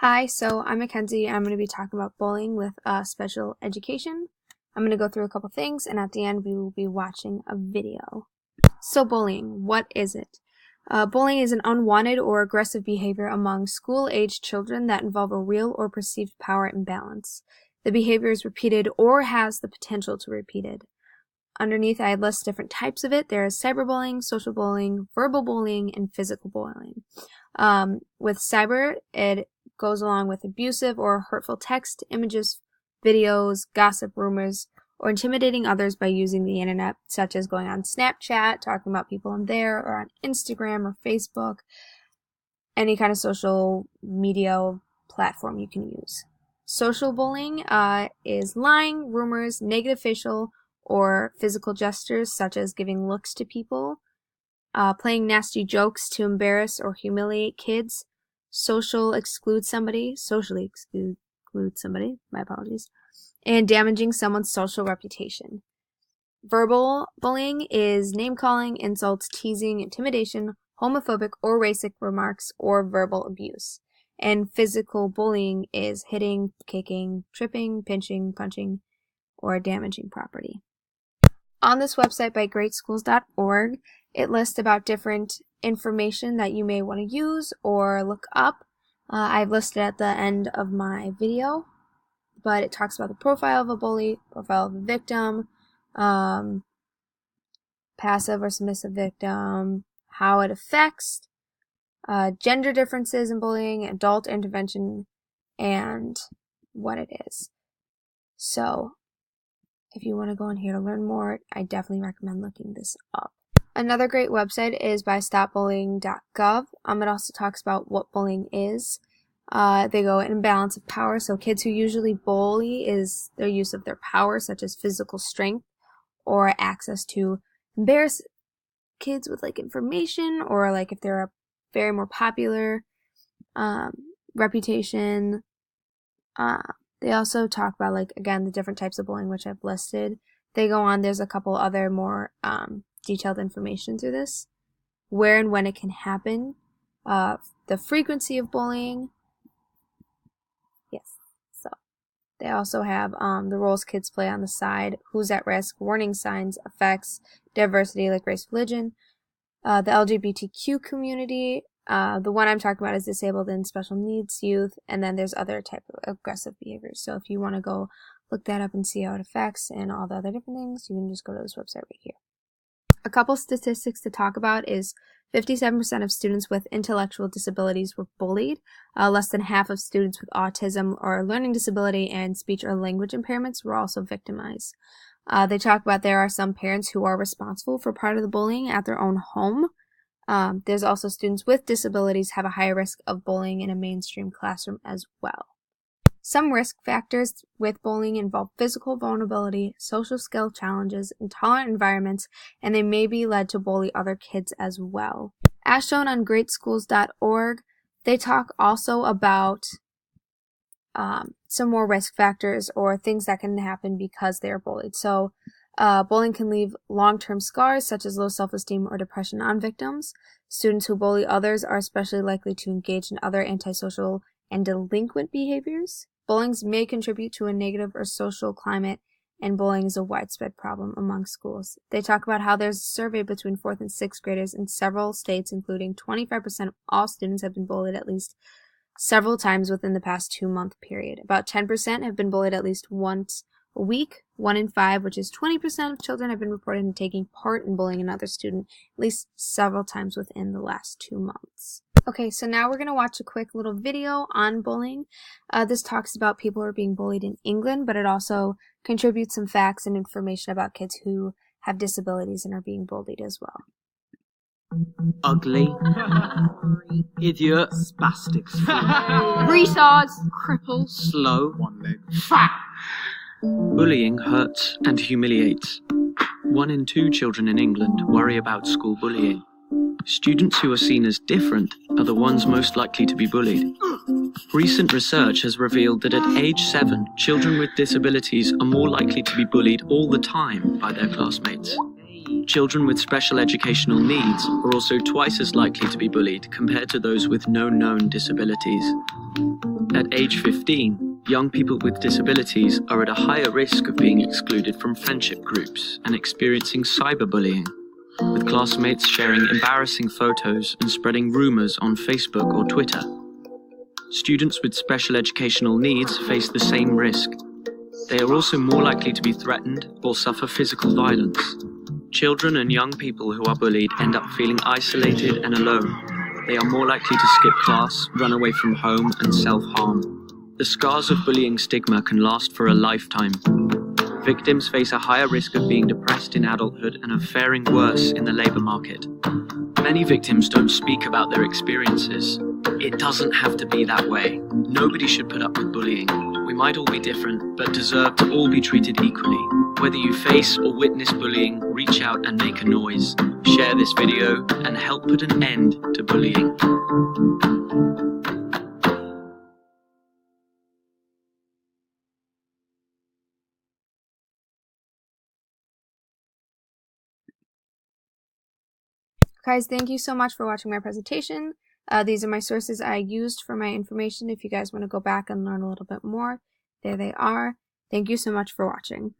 Hi, so I'm Mackenzie. I'm going to be talking about bullying with special education. I'm going to go through a couple things, and at the end we will be watching a video. So bullying, what is it? Bullying is an unwanted or aggressive behavior among school-aged children that involve a real or perceived power imbalance. The behavior is repeated or has the potential to be repeated. Underneath, I list different types of it. There is cyberbullying, social bullying, verbal bullying, and physical bullying. With cyber, it goes along with abusive or hurtful text, images, videos, gossip, rumors, or intimidating others by using the internet, such as going on Snapchat, talking about people on there, or on Instagram or Facebook, any kind of social media platform you can use. Social bullying is lying, rumors, negative facial or physical gestures, such as giving looks to people, playing nasty jokes to embarrass or humiliate kids, socially exclude somebody, my apologies, and damaging someone's social reputation. Verbal bullying is name-calling, insults, teasing, intimidation, homophobic or racist remarks, or verbal abuse. And physical bullying is hitting, kicking, tripping, pinching, punching, or damaging property. On this website by greatschools.org, it lists about different information that you may want to use or look up. I've listed at the end of my video, but it talks about the profile of a bully, profile of a victim, passive or submissive victim, how it affects, gender differences in bullying, adult intervention, and what it is. So, if you want to go in here to learn more, I definitely recommend looking this up. Another great website is by stopbullying.gov. It also talks about what bullying is. They go imbalance of power. So kids who usually bully is their use of their power, such as physical strength or access to embarrass kids with information, or if they're a very more popular reputation. They also talk about again the different types of bullying, which I've listed. They go on. There's a couple other more detailed information through this, where and when it can happen, the frequency of bullying. Yes. So they also have the roles kids play on the side, who's at risk, warning signs, effects, diversity like race, religion, the LGBTQ community. The one I'm talking about is disabled and special needs youth, and then there's other type of aggressive behaviors. So if you want to go look that up and see how it affects and all the other different things, you can just go to this website right here. A couple statistics to talk about is 57% of students with intellectual disabilities were bullied. Less than half of students with autism or learning disability and speech or language impairments were also victimized. They talk about there are some parents who are responsible for part of the bullying at their own home. There's also students with disabilities have a higher risk of bullying in a mainstream classroom as well. Some risk factors with bullying involve physical vulnerability, social skill challenges, intolerant environments, and they may be led to bully other kids as well. As shown on greatschools.org, they talk also about some more risk factors or things that can happen because they are bullied. So, bullying can leave long-term scars such as low self-esteem or depression on victims. Students who bully others are especially likely to engage in other antisocial and delinquent behaviors. Bullying may contribute to a negative or social climate, and bullying is a widespread problem among schools. They talk about how there's a survey between 4th and 6th graders in several states, including 25% of all students have been bullied at least several times within the past 2-month period. About 10% have been bullied at least once a week. 1 in 5, which is 20% of children, have been reported taking part in bullying another student at least several times within the last 2 months. Okay, so now we're going to watch a quick little video on bullying. This talks about people who are being bullied in England, but it also contributes some facts and information about kids who have disabilities and are being bullied as well. Ugly, idiot, spastic, retards, cripple, slow, one leg, fat. Bullying hurts and humiliates. 1 in 2 children in England worry about school bullying. Students who are seen as different are the ones most likely to be bullied. Recent research has revealed that at age 7, children with disabilities are more likely to be bullied all the time by their classmates. Children with special educational needs are also twice as likely to be bullied compared to those with no known disabilities. At age 15, young people with disabilities are at a higher risk of being excluded from friendship groups and experiencing cyberbullying, with classmates sharing embarrassing photos and spreading rumors on Facebook or Twitter. Students with special educational needs face the same risk. They are also more likely to be threatened or suffer physical violence. Children and young people who are bullied end up feeling isolated and alone. They are more likely to skip class, run away from home, and self-harm. The scars of bullying stigma can last for a lifetime. Victims face a higher risk of being depressed in adulthood and of faring worse in the labor market. Many victims don't speak about their experiences. It doesn't have to be that way. Nobody should put up with bullying. We might all be different, but deserve to all be treated equally. Whether you face or witness bullying, reach out and make a noise. Share this video and help put an end to bullying. Guys, thank you so much for watching my presentation. These are my sources I used for my information. If you guys want to go back and learn a little bit more, there they are. Thank you so much for watching.